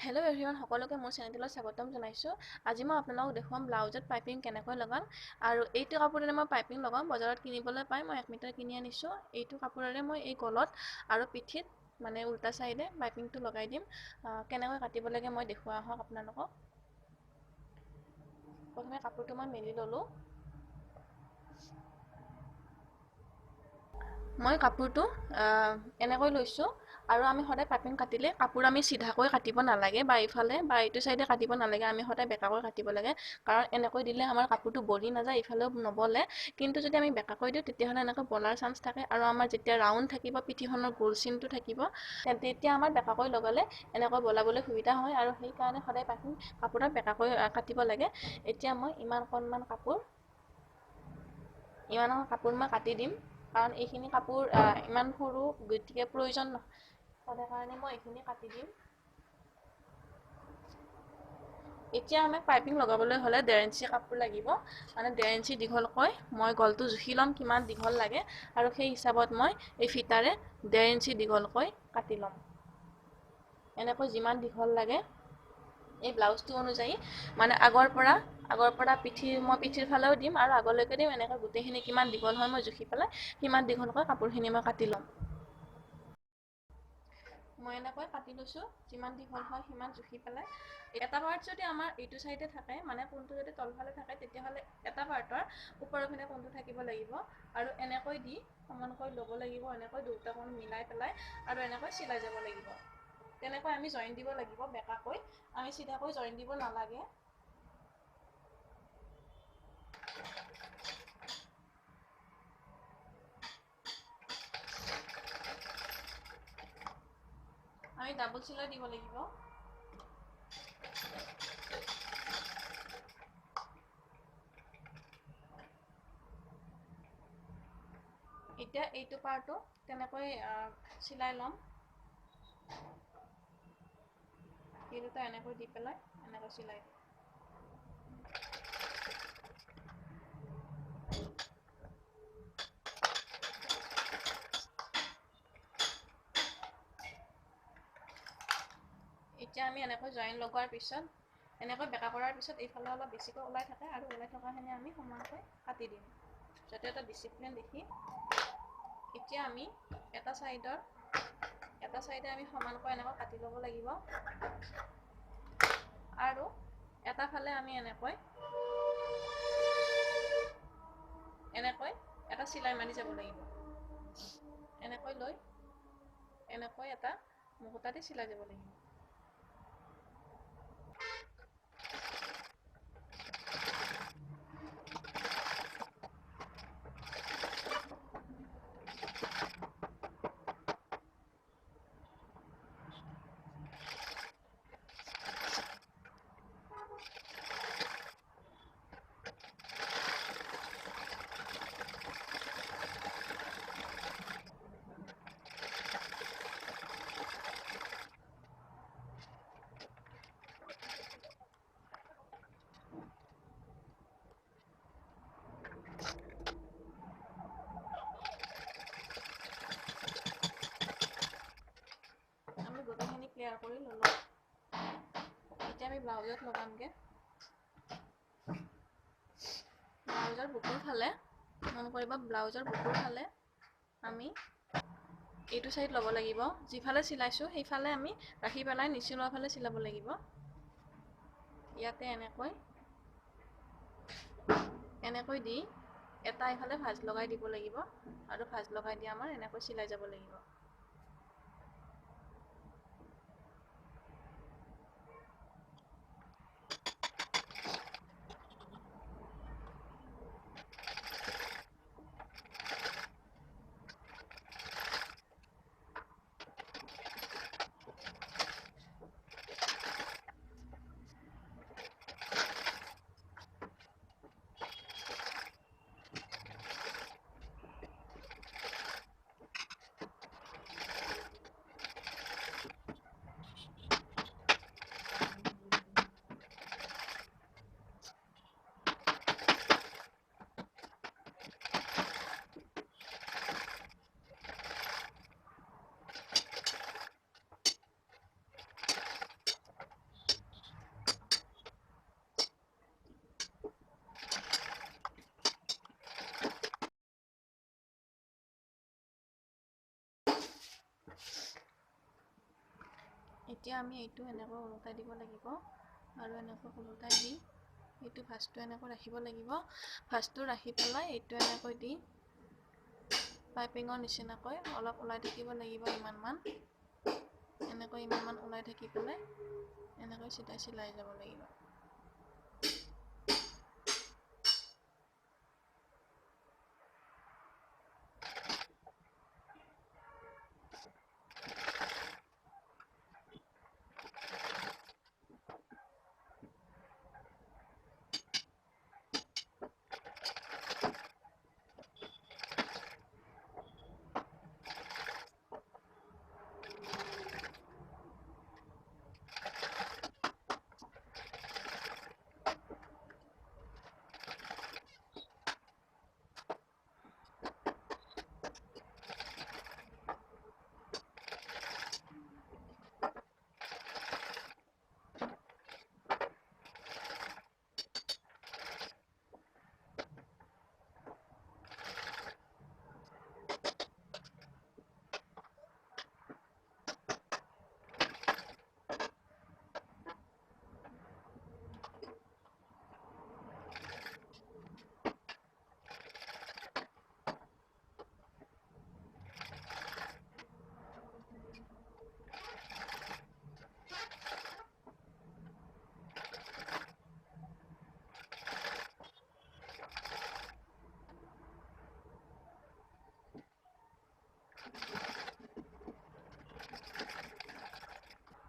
Hello' everyone, সকলোকে মোৰ চেনেলটোলৈ স্বাগতম জনাইছোঁ। আজি মই আপোনালোকক দেখুৱাম ব্লাউজত পাইপিং কেনেকৈ লগাম। আৰু এইটো কাপোৰেৰে মই পাইপিং লগাম। বজাৰত কিনিবলৈ পাই মই 1 মিটাৰ কিনি আনিছোঁ। এইটো কাপোৰেৰে মই এই গলত আৰু পিঠিত মানে উল্টা চাইডে পাইপিংটো লগাই দিম। কেনেকৈ কাটিব লাগে মই দেখুওৱা আহক আপোনালোকক। প্ৰথমে কাপোৰটো মই মেলি ল'লোঁ। মই কাপোৰটো এনেকৈ লৈছোঁ। আৰু আমি সদায় পাইপিং কাটিলে কাপোৰ আমি চিধাকৈ কাটিব নালাগে, বা ইফালে বা এইটো চাইডে কাটিব নালাগে। আমি সদায় বেকাকৈ কাটিব লাগে, কাৰণ এনেকৈ দিলে আমাৰ কাপোৰটো বলি নাযায়, ইফালেও নবলে। কিন্তু যদি আমি বেকাকৈ দিওঁ তেতিয়াহ'লে এনেকৈ বলাৰ চান্স থাকে। আৰু আমাৰ যেতিয়া ৰাউণ্ড থাকিব, পিঠিখনৰ গোল চিনটো থাকিব, তেতিয়া আমাৰ বেকাকৈ লগালে এনেকৈ বলাবলৈ সুবিধা হয়। আৰু সেইকাৰণে সদায় পাইপিং কাপোৰত বেকাকৈ কাটিব লাগে। এতিয়া মই ইমানকণমান কাপোৰ মই কাটি দিম, কাৰণ এইখিনি কাপোৰ ইমান সৰু, গতিকে প্ৰয়োজন নহয়, কাৰণে মই এইখিনি কাটি দিম। এতিয়া আমাক পাইপিং লগাবলৈ হ'লে 1.5 ইঞ্চি কাপোৰ লাগিব, মানে 1.5 ইঞ্চি দীঘলকৈ মই গলটো জুখি ল'ম কিমান দীঘল লাগে, আৰু সেই হিচাপত মই এই ফিটাৰে 1.5 ইঞ্চি দীঘলকৈ কাটি ল'ম। এনেকৈ যিমান দীঘল লাগে এই ব্লাউজটো অনুযায়ী, মানে আগৰ পৰা মই পিঠিৰ ফালেও দিম আৰু আগলৈকে দিম। এনেকৈ গোটেইখিনি কিমান দীঘল হয় মই জুখি পেলাই সিমান দীঘলকৈ কাপোৰখিনি মই কাটি ল'ম। মই এনেকৈ কাটি লৈছোঁ, যিমান দীঘল হয় সিমান জুখি পেলাই। এটা পাৰ্ট যদি আমাৰ এইটো চাইডে থাকে, মানে কোণটো যদি তলফালে থাকে, তেতিয়াহ'লে এটা পাৰ্টৰ ওপৰৰ পিনে কোণটো থাকিব লাগিব। আৰু এনেকৈ দি সমানকৈ ল'ব লাগিব, এনেকৈ দুটা কোণ মিলাই পেলাই, আৰু এনেকৈ চিলাই যাব লাগিব। তেনেকৈ আমি জইন দিব লাগিব বেকাকৈ, আমি চিধাকৈ জইন দিব নালাগে। আমি ডাবল চিলাই দিব লাগিব। এতিয়া এইটো পাৰ্টো তেনেকৈ চিলাই ল'ম। এই দুটা এনেকৈ দি পেলাই এনেকৈ চিলাই দিম। এতিয়া আমি এনেকৈ জইন লগোৱাৰ পিছত, এনেকৈ বেকা কৰাৰ পিছত এইফালে অলপ বেছিকৈ ওলাই থাকে, আৰু ওলাই থকাখিনি আমি সমানকৈ কাটি দিম, যাতে এটা ডিচিপ্লিন দেখি। এতিয়া আমি এটা চাইডে আমি সমানকৈ এনেকৈ কাটি ল'ব লাগিব, আৰু এটা ফালে আমি এনেকৈ এটা চিলাই মাৰি যাব লাগিব। এনেকৈ লৈ এনেকৈ এটা মুকুতা দি চিলাই যাব লাগিব। আমি গোটেইখিনি ক্লিয়াৰ কৰি ল'লোঁ। এতিয়া আমি ব্লাউজত লগামগৈ। ব্লাউজৰ বুকুৰ ফালে মন কৰিব, ব্লাউজৰ বুকুৰ ফালে আমি এইটো চাইড ল'ব লাগিব। যিফালে চিলাইছোঁ সেইফালে আমি ৰাখি পেলাই নিচিলোৱা ফালে চিলাব লাগিব। ইয়াতে এনেকৈ দি এটা ইফালে ভাঁজ লগাই দিব লাগিব, আৰু ভাঁজ লগাই দি আমাৰ এনেকৈ চিলাই যাব লাগিব। এতিয়া আমি এইটো এনেকৈ ওলটাই দিব লাগিব আৰু এনেকৈ ওলটাই দি এইটো ভাঁজটো এনেকৈ ৰাখিব লাগিব ভাঁজটো ৰাখি পেলাই এইটো এনেকৈ দি পাইপিঙৰ নিচিনাকৈ অলপ ওলাই থাকিব লাগিব ইমানমান এনেকৈ ইমানমান ওলাই থাকি পেলাই এনেকৈ চিলাই যাব লাগিব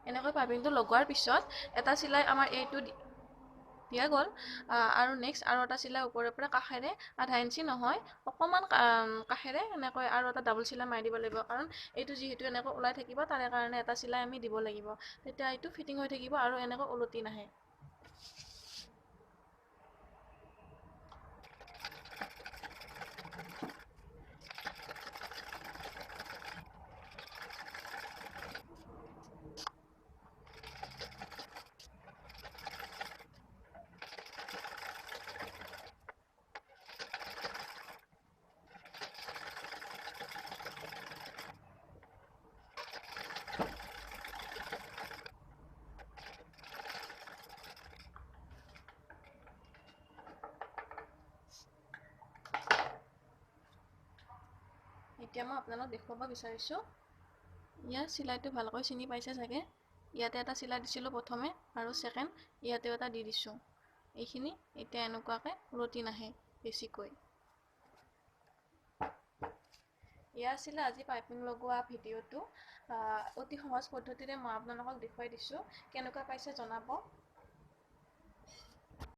এনেকৈ পাইপিংটো লগোৱাৰ পিছত এটা চিলাই আমাৰ এইটো দিয়া গ'ল আৰু নেক্সট আৰু এটা চিলাই ওপৰৰ পৰা কাষেৰে আধা ইঞ্চি নহয় অকণমান কাষেৰে এনেকৈ আৰু এটা ডাবল চিলাই মাৰি দিব লাগিব কাৰণ এইটো যিহেতু এনেকৈ ওলাই থাকিব তাৰে কাৰণে এটা চিলাই আমি দিব লাগিব তেতিয়া এইটো ফিটিং হৈ থাকিব আৰু এনেকৈ ওলটি নাহে এতিয়া মই আপোনালোকক দেখুৱাব বিচাৰিছোঁ ইয়াৰ চিলাইটো ভালকৈ চিনি পাইছে চাগে ইয়াতে এটা চিলাই দিছিলোঁ প্ৰথমে আৰু ছেকেণ্ড ইয়াতেও এটা দি দিছোঁ এইখিনি এতিয়া এনেকুৱাকৈ ওলটি নাহে বেছিকৈ ইয়াৰ আছিলে আজি পাইপিং লগোৱা ভিডিঅ'টো অতি সহজ পদ্ধতিৰে মই আপোনালোকক দেখুৱাই দিছোঁ কেনেকুৱা পাইছে জনাব